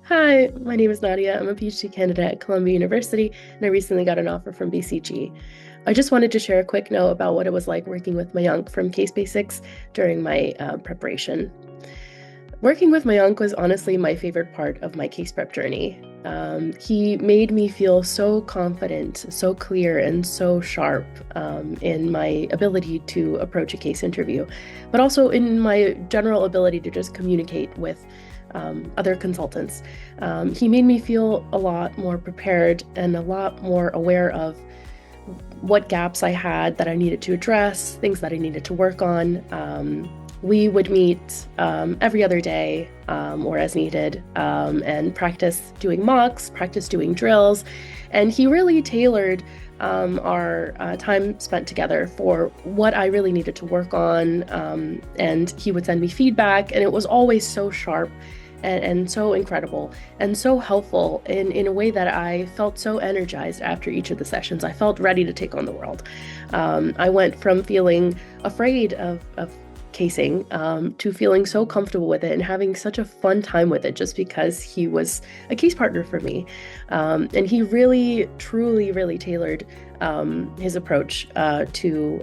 Hi, my name is Nadja. I'm a PhD candidate at Columbia University, and I recently got an offer from BCG. I just wanted to share a quick note about what it was like working with Mayank from CaseBasix during my preparation. Working with Mayank was honestly my favorite part of my case prep journey. He made me feel so confident, so clear, and so sharp in my ability to approach a case interview, but also in my general ability to just communicate with other consultants. He made me feel a lot more prepared and a lot more aware of what gaps I had that I needed to address, things that I needed to work on. We would meet every other day or as needed and practice doing mocks, practice doing drills. And he really tailored our time spent together for what I really needed to work on. And he would send me feedback, and it was always so sharp and so incredible and so helpful in a way that I felt so energized after each of the sessions. I felt ready to take on the world. I went from feeling afraid of casing to feeling so comfortable with it and having such a fun time with it just because he was a case partner for me. And he really, truly, really tailored his approach to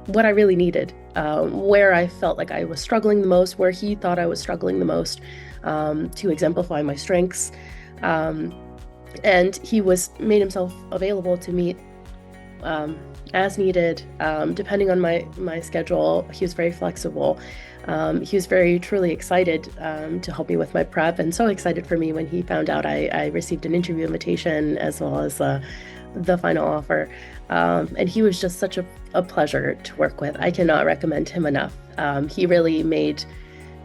what I really needed, where I felt like I was struggling the most, where he thought I was struggling the most, to exemplify my strengths. And he made himself available to meet as needed, depending on my schedule. He was very flexible. He was very truly excited to help me with my prep, and so excited for me when he found out I received an interview invitation as well as the final offer. And he was just such a pleasure to work with. I cannot recommend him enough. He really made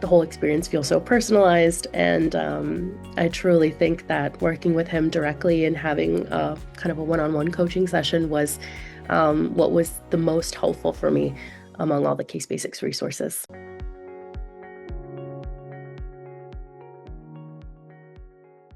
the whole experience feel so personalized, and I truly think that working with him directly and having kind of a one-on-one coaching session was what was the most helpful for me among all the CaseBasix resources.